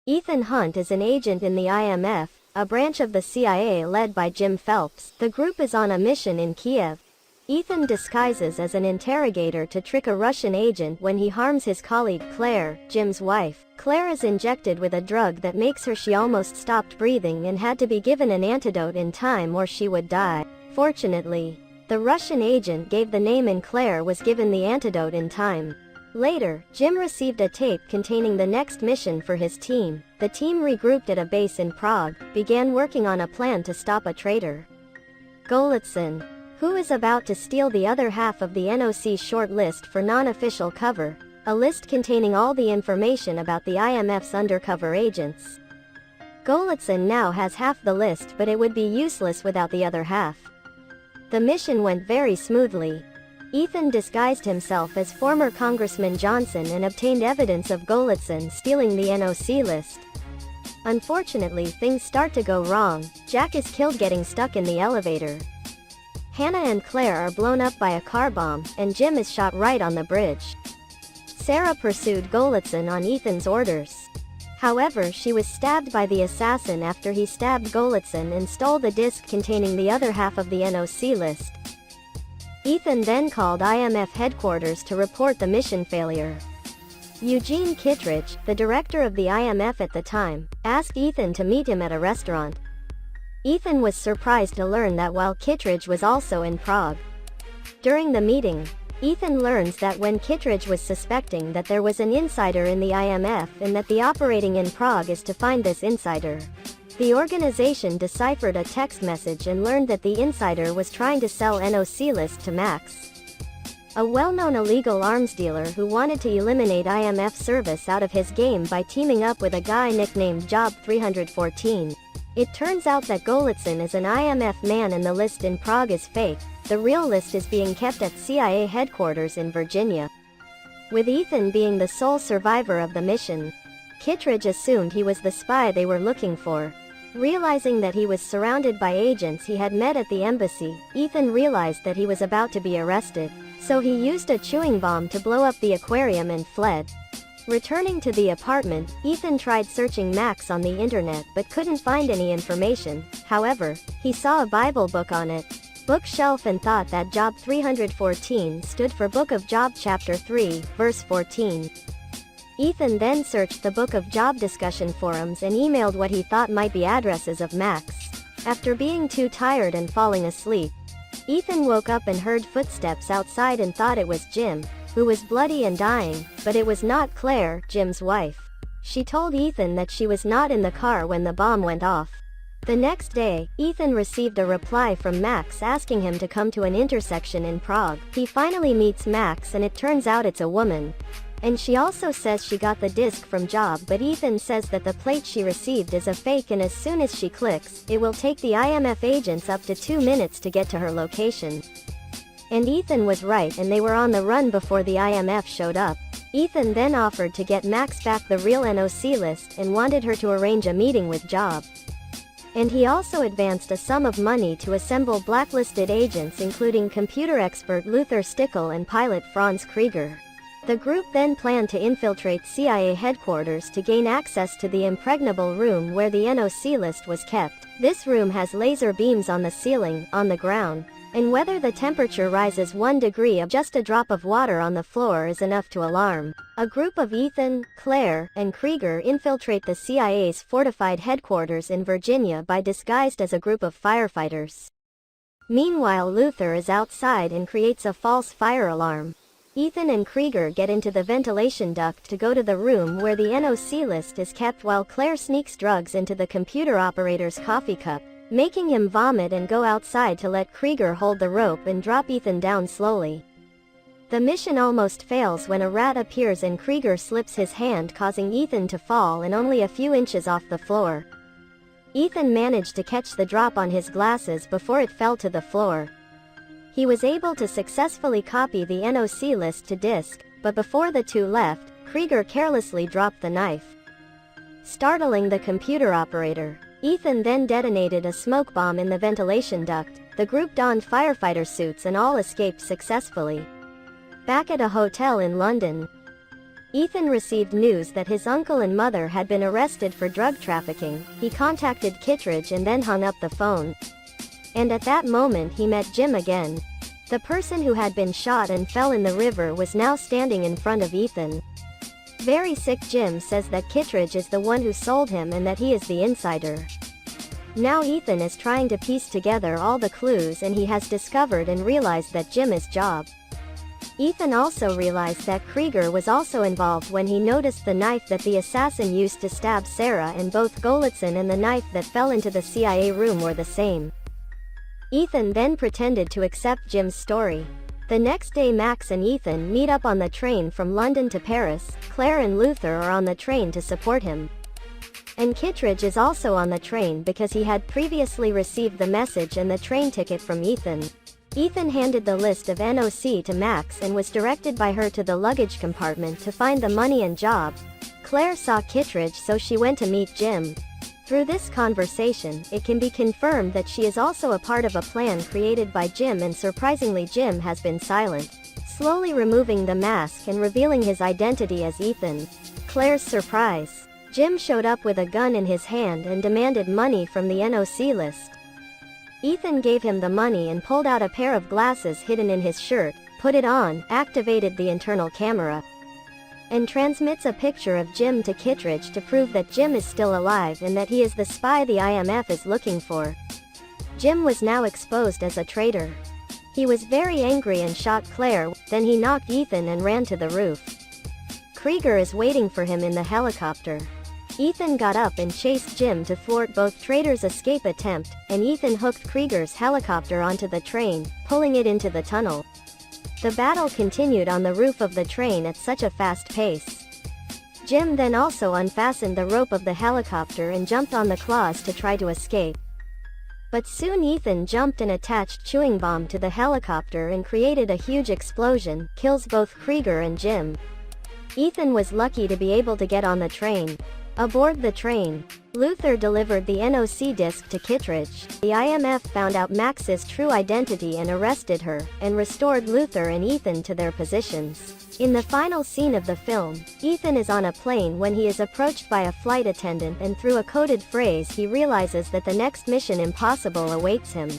Ethan Hunt is an agent in the IMF, a branch of the CIA led by Jim Phelps. The group is on a mission in Kiev. Ethan disguises as an interrogator to trick a Russian agent when he harms his colleague Claire, Jim's wife. Claire is injected with a drug that makes her she almost stopped breathing and had to be given an antidote in time or she would die. Fortunately, the Russian agent gave the name and Claire was given the antidote in time. Later, Jim received a tape containing the next mission for his team. The team regrouped at a base in Prague, began working on a plan to stop a traitor, Golitsyn, who is about to steal the other half of the NOC short list for non-official cover, a list containing all the information about the IMF's undercover agents. Golitsyn now has half the list, but it would be useless without the other half. The mission went very smoothly. Ethan disguised himself as former Congressman Johnson and obtained evidence of Golitsyn stealing the NOC list. Unfortunately, things start to go wrong. Jack is killed getting stuck in the elevator. Hannah and Claire are blown up by a car bomb, and Jim is shot right on the bridge. Sarah pursued Golitsyn on Ethan's orders. However, she was stabbed by the assassin after he stabbed Golitsyn and stole the disc containing the other half of the NOC list. Ethan then called IMF headquarters to report the mission failure. Eugene Kittredge, the director of the IMF at the time, asked Ethan to meet him at a restaurant. Ethan was surprised to learn that while Kittredge was also in Prague. During the meeting, Ethan learns that when Kittredge was suspecting that there was an insider in the IMF and that the operating in Prague is to find this insider. The organization deciphered a text message and learned that the insider was trying to sell NOC list to Max, a well-known illegal arms dealer who wanted to eliminate IMF service out of his game by teaming up with a guy nicknamed Job 314. It turns out that Golitsyn is an IMF man and the list in Prague is fake. The real list is being kept at CIA headquarters in Virginia. With Ethan being the sole survivor of the mission, Kittredge assumed he was the spy they were looking for. Realizing that he was surrounded by agents he had met at the embassy, Ethan realized that he was about to be arrested. So he used a chewing bomb to blow up the aquarium and fled. Returning to the apartment, Ethan tried searching Max on the internet but couldn't find any information. However, he saw a Bible book on it bookshelf and thought that Job 314 stood for Book of Job chapter 3, verse 14. Ethan then searched the Book of Job discussion forums and emailed what he thought might be addresses of Max. After being too tired and falling asleep, Ethan woke up and heard footsteps outside and thought it was Jim, who was bloody and dying, but it was not Claire, Jim's wife. She told Ethan that she was not in the car when the bomb went off. The next day, Ethan received a reply from Max asking him to come to an intersection in Prague. He finally meets Max and it turns out it's a woman. And she also says she got the disc from Job, but Ethan says that the plate she received is a fake and as soon as she clicks, it will take the IMF agents up to 2 minutes to get to her location. And Ethan was right and they were on the run before the IMF showed up. Ethan then offered to get Max back the real NOC list and wanted her to arrange a meeting with Job. And he also advanced a sum of money to assemble blacklisted agents including computer expert Luther Stickle and pilot Franz Krieger. The group then planned to infiltrate CIA headquarters to gain access to the impregnable room where the NOC list was kept. This room has laser beams on the ceiling, on the ground, and whether the temperature rises 1 degree of just a drop of water on the floor is enough to alarm. A group of Ethan, Claire, and Krieger infiltrate the CIA's fortified headquarters in Virginia by disguised as a group of firefighters. Meanwhile, Luther is outside and creates a false fire alarm. Ethan and Krieger get into the ventilation duct to go to the room where the NOC list is kept while Claire sneaks drugs into the computer operator's coffee cup, making him vomit and go outside to let Krieger hold the rope and drop Ethan down slowly. The mission almost fails when a rat appears and Krieger slips his hand causing Ethan to fall and only a few inches off the floor. Ethan managed to catch the drop on his glasses before it fell to the floor. He was able to successfully copy the NOC list to disk, but before the two left, Krieger carelessly dropped the knife, startling the computer operator. Ethan then detonated a smoke bomb in the ventilation duct. The group donned firefighter suits and all escaped successfully. Back at a hotel in London, Ethan received news that his uncle and mother had been arrested for drug trafficking. He contacted Kittredge and then hung up the phone. And at that moment he met Jim again. The person who had been shot and fell in the river was now standing in front of Ethan. Very sick, Jim says that Kittredge is the one who sold him and that he is the insider. Now Ethan is trying to piece together all the clues, and he has discovered and realized that Jim is Job. Ethan also realized that Krieger was also involved when he noticed the knife that the assassin used to stab Sarah, and both Golitzin and the knife that fell into the CIA room were the same. Ethan then pretended to accept Jim's story. The next day Max and Ethan meet up on the train from London to Paris. Claire and Luther are on the train to support him. And Kittredge is also on the train because he had previously received the message and the train ticket from Ethan. Ethan handed the list of NOC to Max and was directed by her to the luggage compartment to find the money and Job. Claire saw Kittredge, so she went to meet Jim. Through this conversation, it can be confirmed that she is also a part of a plan created by Jim, and surprisingly Jim has been silent, slowly removing the mask and revealing his identity as Ethan. Claire's surprise. Jim showed up with a gun in his hand and demanded money from the NOC list. Ethan gave him the money and pulled out a pair of glasses hidden in his shirt, put it on, activated the internal camera, and transmits a picture of Jim to Kittredge to prove that Jim is still alive and that he is the spy the IMF is looking for. Jim was now exposed as a traitor. He was very angry and shot Claire, then he knocked Ethan and ran to the roof. Krieger is waiting for him in the helicopter. Ethan got up and chased Jim to thwart both traitors' escape attempt, and Ethan hooked Krieger's helicopter onto the train, pulling it into the tunnel. The battle continued on the roof of the train at such a fast pace. Jim then also unfastened the rope of the helicopter and jumped on the claws to try to escape. But soon Ethan jumped and attached chewing bomb to the helicopter and created a huge explosion, kills both Krieger and Jim. Ethan was lucky to be able to get on the train. Aboard the train, Luther delivered the NOC disc to Kittredge. The IMF found out Max's true identity and arrested her, and restored Luther and Ethan to their positions. In the final scene of the film, Ethan is on a plane when he is approached by a flight attendant, and through a coded phrase he realizes that the next Mission Impossible awaits him.